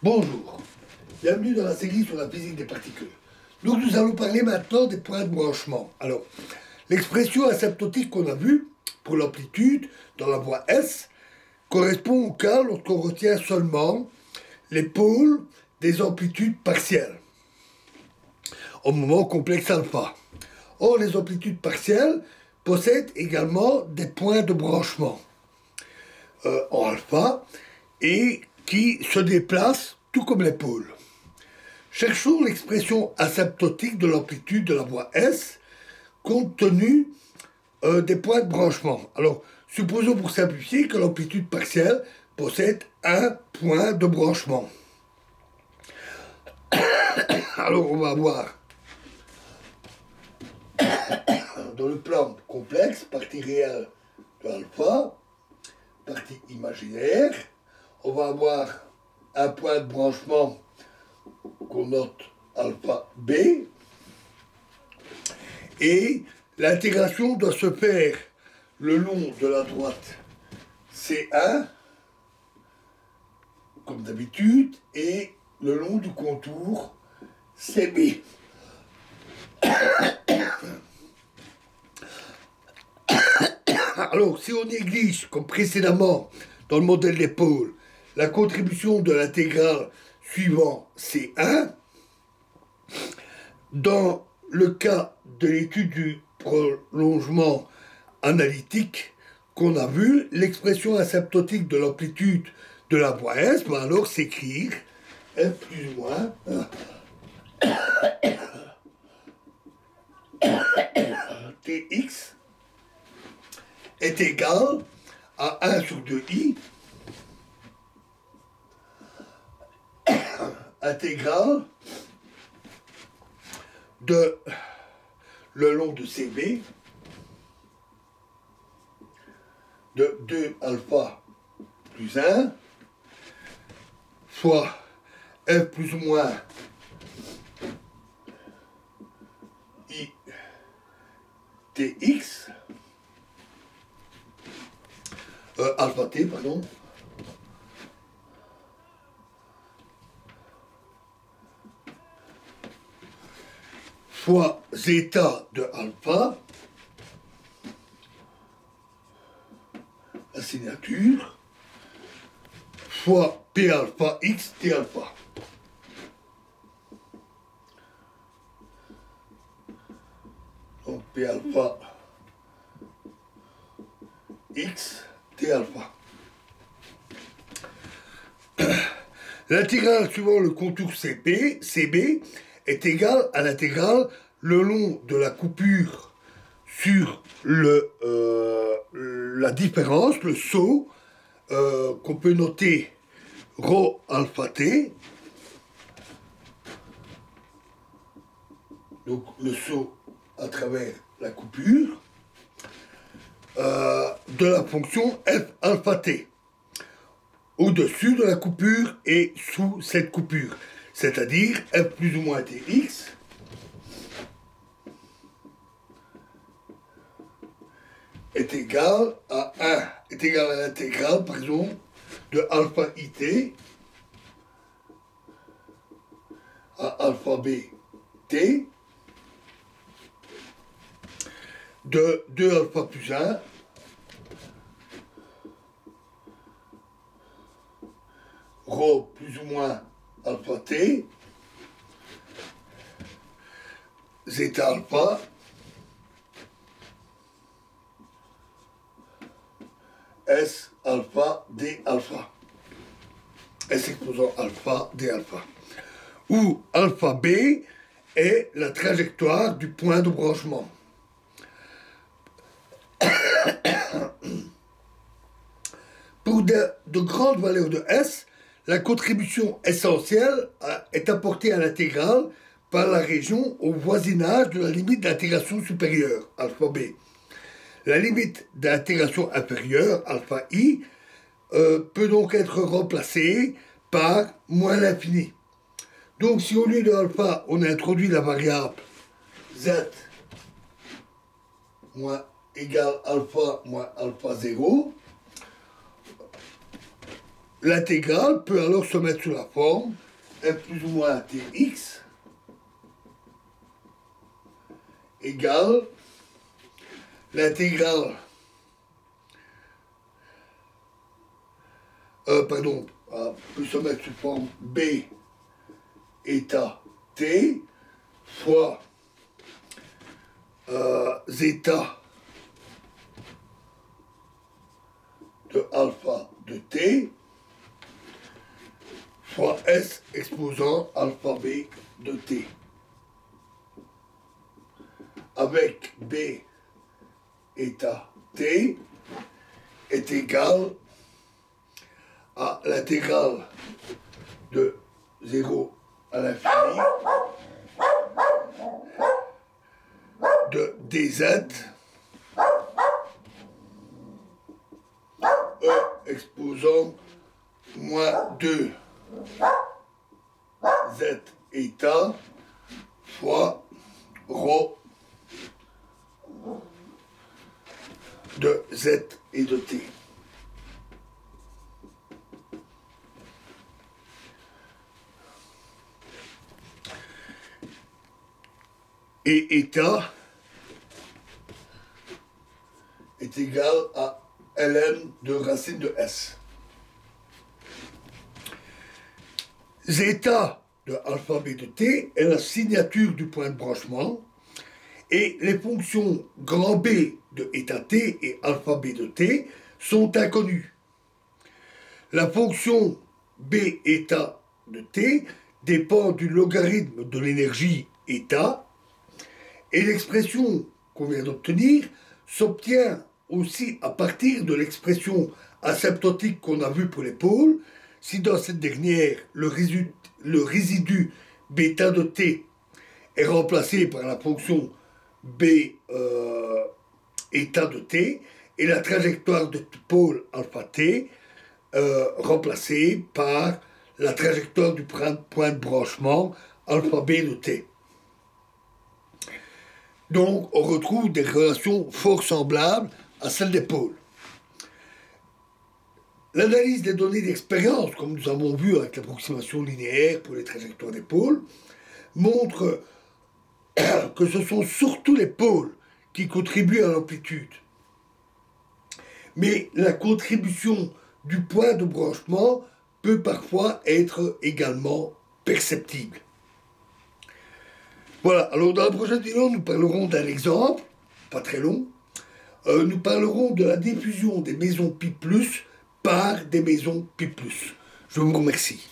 Bonjour, bienvenue dans la série sur la physique des particules. Donc nous allons parler maintenant des points de branchement. Alors, l'expression asymptotique qu'on a vue pour l'amplitude dans la voie S correspond au cas lorsqu'on retient seulement les pôles des amplitudes partielles au moment complexe alpha. Or, les amplitudes partielles possèdent également des points de branchement en alpha et qui se déplacent tout comme les pôles. Cherchons l'expression asymptotique de l'amplitude de la voie S compte tenu des points de branchement. Alors, supposons pour simplifier que l'amplitude partielle possède un point de branchement. Alors, on va avoir dans le plan complexe, partie réelle de alpha, partie imaginaire, on va avoir un point de branchement qu'on note alpha B, et l'intégration doit se faire le long de la droite C1, comme d'habitude, et le long du contour CB. Alors, si on néglige, comme précédemment dans le modèle des pôles, la contribution de l'intégrale suivant C1, dans le cas de l'étude du prolongement analytique qu'on a vu, l'expression asymptotique de l'amplitude de la voie S va alors s'écrire F plus ou moins Tx est égal à 1 sur 2i intégrale de le long de CB de 2 alpha plus 1 fois F plus ou moins I Tx alpha t, pardon, fois zeta de alpha, la signature, fois p alpha x t alpha. Donc p alpha x t alpha. L'intégrale suivant le contour CB est égale à l'intégrale le long de la coupure sur la différence, le saut, qu'on peut noter ρ alpha t. Donc le saut à travers la coupure de la fonction f alpha t au-dessus de la coupure et sous cette coupure, c'est-à-dire f plus ou moins tx est égal à l'intégrale, par exemple, de alpha it à alpha b t de 2 alpha plus 1 ρ plus ou moins alpha t zeta alpha S alpha d alpha, S exposant alpha d alpha, où alpha b est la trajectoire du point de branchement. Pour de grandes valeurs de S, la contribution essentielle est apportée à l'intégrale par la région au voisinage de la limite d'intégration supérieure, alpha b. La limite d'intégration inférieure, alpha i, peut donc être remplacée par moins l'infini. Donc si au lieu de alpha, on introduit la variable z moins égale alpha moins alpha 0, L'intégrale peut alors se mettre sous la forme f plus ou moins tx égale l'intégrale peut se mettre sous forme b état t fois zeta de alpha de t fois S exposant alpha B de T, avec B état T est égal à l'intégrale de 0 à l'infini de dz E exposant moins 2 Z état fois ρ de Z et de T. Et état est égal à ln de racine de S. Zeta de alpha b de t est la signature du point de branchement et les fonctions grand B de état t et alpha b de t sont inconnues. La fonction b état de t dépend du logarithme de l'énergie état et l'expression qu'on vient d'obtenir s'obtient aussi à partir de l'expression asymptotique qu'on a vue pour les pôles, si dans cette dernière, le résidu bêta de t est remplacé par la fonction b état de t et la trajectoire de pôle alpha t remplacée par la trajectoire du point de branchement alpha b de t. Donc on retrouve des relations fort semblables à celles des pôles. L'analyse des données d'expérience, comme nous avons vu avec l'approximation linéaire pour les trajectoires des pôles, montre que ce sont surtout les pôles qui contribuent à l'amplitude. Mais la contribution du point de branchement peut parfois être également perceptible. Voilà, alors dans la prochaine vidéo, nous parlerons d'un exemple, pas très long. Nous parlerons de la diffusion des mésons pi+, par des mésons pi+. Je vous remercie.